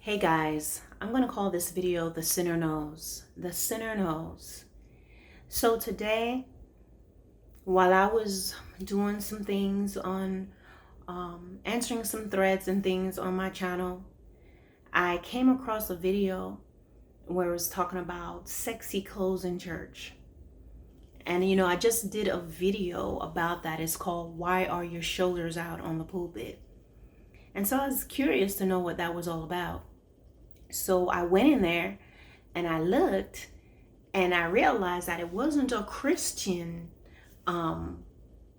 Hey guys, I'm going to call this video The Sinner Knows. The Sinner Knows. So today, while I was doing some things on answering some threads and things on my channel, I came across a video where it was talking about sexy clothes in church. And I just did a video about that. It's called Why Are Your Shoulders Out on the Pulpit? And so I was curious to know what that was all about. So I went in there and I looked and I realized that it wasn't a Christian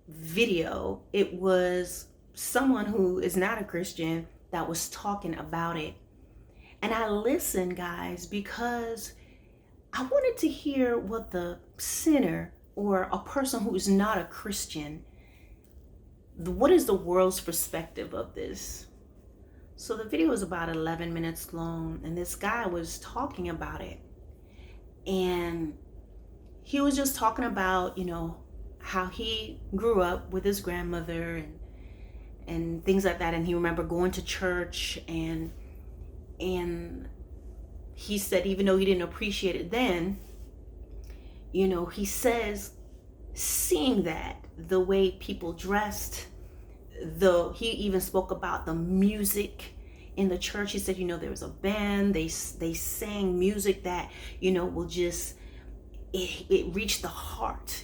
video. It was someone who is not a Christian that was talking about it. And I listened, guys, because I wanted to hear what the sinner or a person who is not a Christian, what is the world's perspective of this? So the video was about 11 minutes long, and this guy was talking about it. And he was just talking about, how he grew up with his grandmother and things like that. And he remembered going to church, and he said even though he didn't appreciate it then, he says seeing that the way people dressed, he even spoke about the music in the church. He said, there was a band, they sang music that, will just, it reached the heart,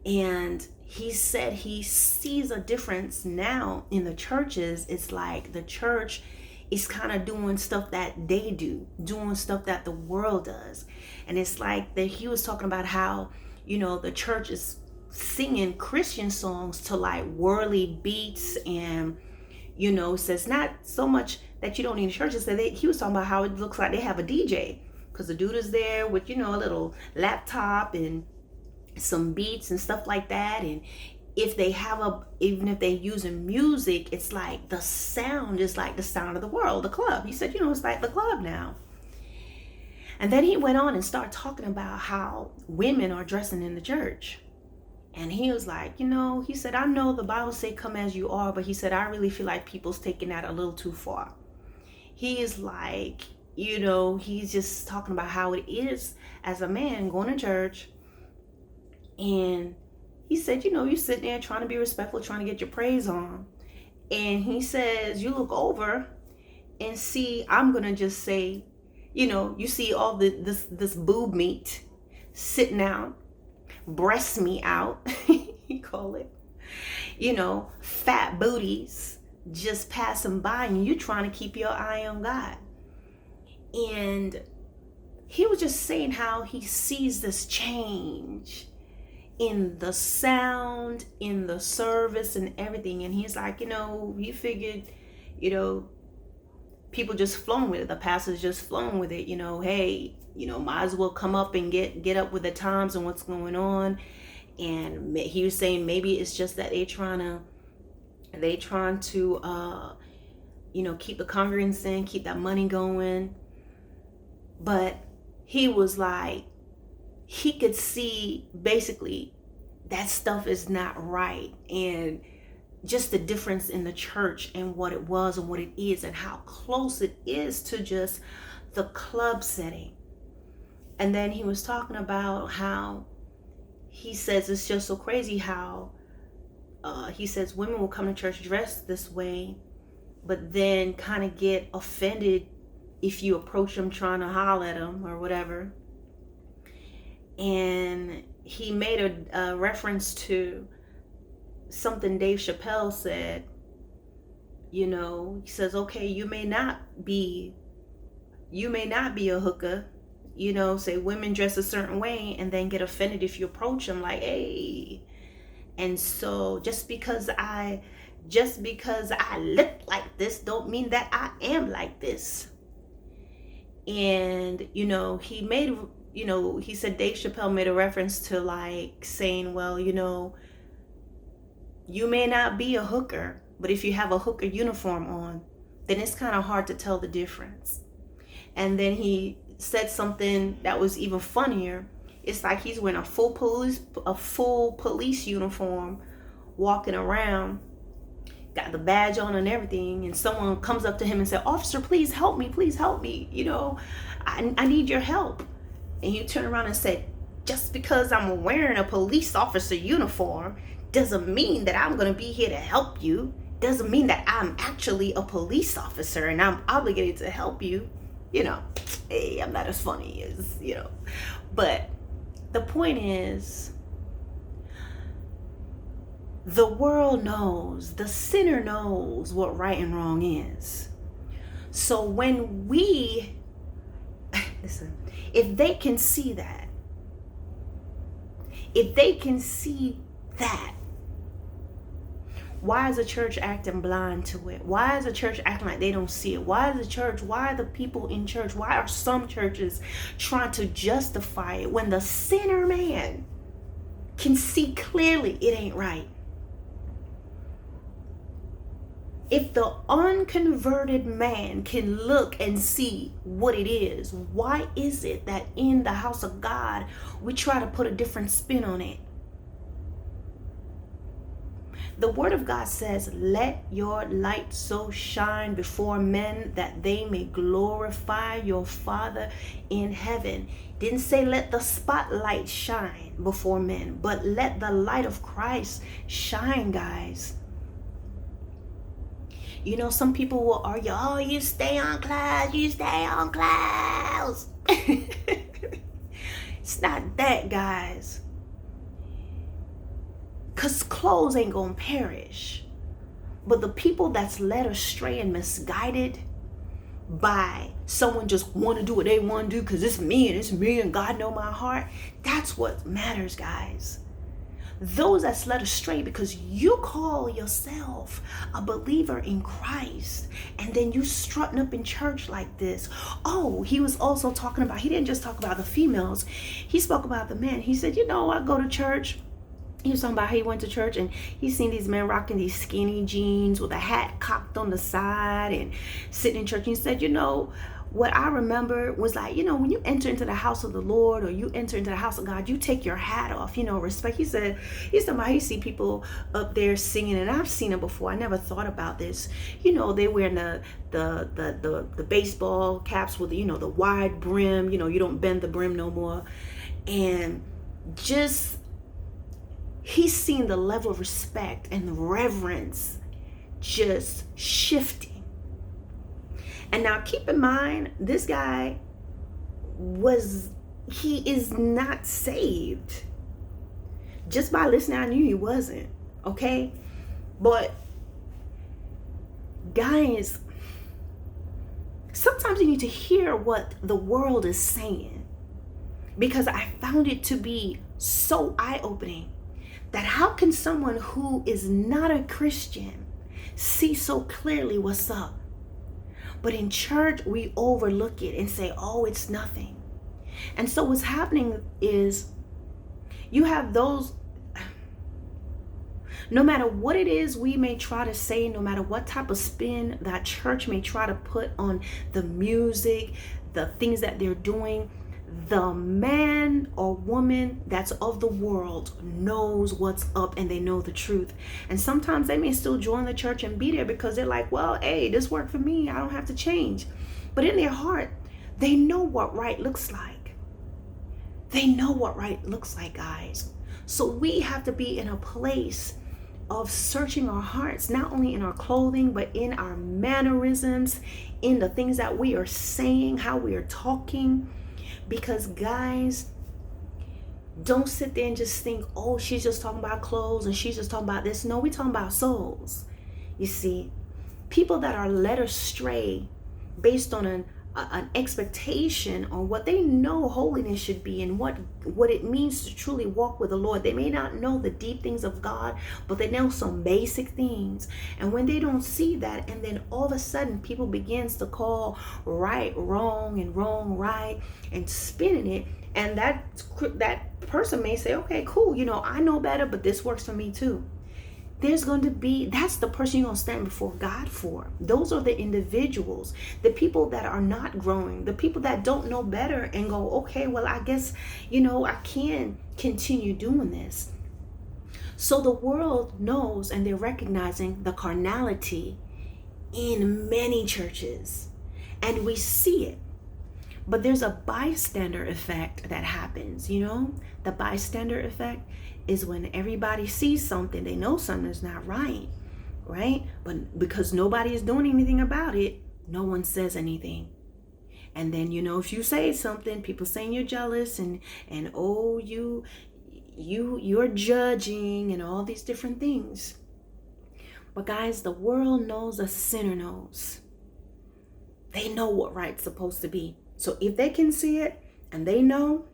and he said he sees a difference now in the churches. It's like the church is kind of doing stuff that they do, doing stuff that the world does. And it's like that he was talking about how, the church is singing Christian songs to like worldly beats, and says not so much that you don't need a church. He was talking about how it looks like they have a DJ because the dude is there with a little laptop and some beats and stuff like that. And even if they're using music, it's like the sound is like the sound of the world, the club. He said, it's like the club now. And then he went on and started talking about how women are dressing in the church. And he was like, he said, I know the Bible say come as you are, but he said, I really feel like people's taking that a little too far. He is like, he's just talking about how it is as a man going to church. And he said, you're sitting there trying to be respectful, trying to get your praise on. And he says, you look over and see, I'm going to just say, you see all this boob meat sitting out, breast meat out, he call it, fat booties just passing by, and you're trying to keep your eye on God. And he was just saying how he sees this change in the sound, in the service and everything. And he's like, he figured, people just flowing with it. The pastor's just flowing with it. Hey, might as well come up and get up with the times and what's going on. And he was saying maybe it's just that they trying to keep the congregants in, keep that money going. But he was like, he could see basically that stuff is not right, and just the difference in the church and what it was and what it is and how close it is to just the club setting. And then he was talking about how he says it's just so crazy how he says women will come to church dressed this way, but then kind of get offended if you approach them trying to holler at them or whatever. And he made a reference to something Dave Chappelle said. He says, okay, you may not be a hooker, say women dress a certain way, and then get offended if you approach them like, hey. And so just because I look like this don't mean that I am like this. And he made, he said Dave Chappelle made a reference to like saying, well, you may not be a hooker, but if you have a hooker uniform on, then it's kind of hard to tell the difference. And then he said something that was even funnier. It's like he's wearing a full police uniform, walking around, got the badge on and everything, and someone comes up to him and said, "Officer, please help me, please help me, I need your help." And you turn around and say, "Just because I'm wearing a police officer uniform doesn't mean that I'm going to be here to help you. Doesn't mean that I'm actually a police officer and I'm obligated to help you." Hey, I'm not as funny as, But the point is, the world knows, the sinner knows what right and wrong is. So when listen, if they can see that, why is the church acting blind to it? Why is the church acting like they don't see it? Why are the people in church, why are some churches trying to justify it when the sinner man can see clearly it ain't right? If the unconverted man can look and see what it is, why is it that in the house of God, we try to put a different spin on it? The word of God says, "Let your light so shine before men that they may glorify your Father in heaven." Didn't say let the spotlight shine before men, but let the light of Christ shine, guys. Some people will argue, "Oh, you stay on clouds, you stay on clouds." It's not that, guys. Because clothes ain't gonna perish. But the people that's led astray and misguided by someone just want to do what they want to do because it's me and God know my heart, that's what matters, guys. Those that's led astray because you call yourself a believer in Christ and then you strutting up in church like this. Oh, he was also talking about, he didn't just talk about the females, he spoke about the men. He said, I go to church. He was talking about how he went to church and he's seen these men rocking these skinny jeans with a hat cocked on the side and sitting in church. And he said, what I remember was like, when you enter into the house of the Lord or you enter into the house of God, you take your hat off, respect. He's talking about, he see people up there singing, and I've seen it before. I never thought about this. They wearing the baseball caps with, the wide brim, you don't bend the brim no more. And just, he's seen the level of respect and reverence just shifting. And now keep in mind, this guy he is not saved. Just by listening, I knew he wasn't, okay? But guys, sometimes you need to hear what the world is saying, because I found it to be so eye-opening that how can someone who is not a Christian see so clearly what's up? But in church, we overlook it and say, oh, it's nothing. And so what's happening is you have those, no matter what it is we may try to say, no matter what type of spin that church may try to put on the music, the things that they're doing, the man or woman that's of the world knows what's up and they know the truth. And sometimes they may still join the church and be there because they're like, well, hey, this worked for me, I don't have to change. But in their heart, they know what right looks like. They know what right looks like, guys. So we have to be in a place of searching our hearts, not only in our clothing, but in our mannerisms, in the things that we are saying, how we are talking. Because guys, don't sit there and just think, oh, she's just talking about clothes and she's just talking about this. No, we're talking about souls. You see, people that are led astray based on an expectation on what they know holiness should be and what it means to truly walk with the Lord. They may not know the deep things of God, but they know some basic things. And when they don't see that, and then all of a sudden people begins to call right wrong and wrong right and spinning it, and that person may say, okay, cool, I know better, but this works for me too. That's the person you're going to stand before God for. Those are the individuals, the people that are not growing, the people that don't know better and go, okay, well, I guess, I can continue doing this. So the world knows, and they're recognizing the carnality in many churches, and we see it. But there's a bystander effect that happens, you know? The bystander effect is when everybody sees something, they know something's not right, right? But because nobody is doing anything about it, no one says anything. And then, you know, if you say something, people saying you're jealous and oh, you're judging and all these different things. But guys, the world knows, a sinner knows. They know what right's supposed to be. So if they can see it and they know,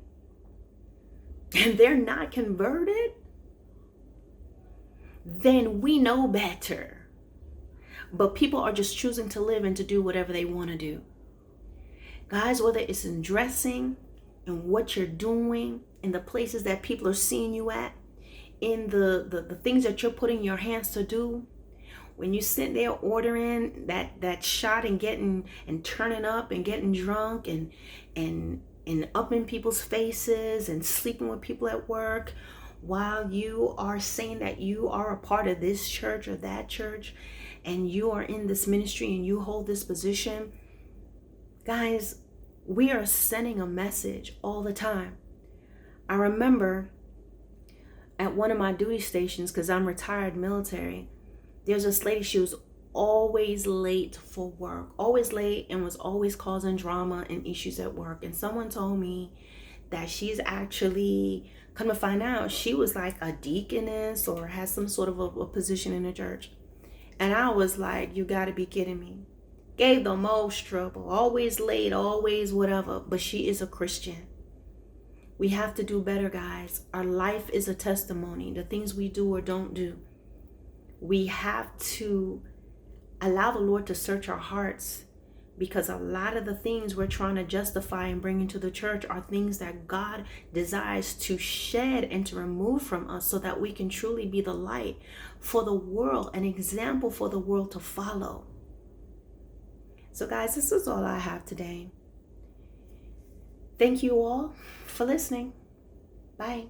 and they're not converted, then we know better. But people are just choosing to live and to do whatever they want to do. Guys, whether it's in dressing, in what you're doing, in the places that people are seeing you at, in the things that you're putting your hands to do, when you sit there ordering that shot and getting and turning up and getting drunk and up in people's faces and sleeping with people at work, while you are saying that you are a part of this church or that church, and you are in this ministry and you hold this position, guys, we are sending a message all the time. I remember at one of my duty stations, because I'm retired military, there's this lady, she was always late for work, always late, and was always causing drama and issues at work. And someone told me that she's actually, come to find out, she was like a deaconess or has some sort of a position in the church. And I was like, you gotta be kidding me. Gave the most trouble, always late, always whatever, but she is a Christian. We have to do better, guys. Our life is a testimony, the things we do or don't do. We have to allow the Lord to search our hearts, because a lot of the things we're trying to justify and bring into the church are things that God desires to shed and to remove from us, so that we can truly be the light for the world, an example for the world to follow. So guys, this is all I have today. Thank you all for listening. Bye.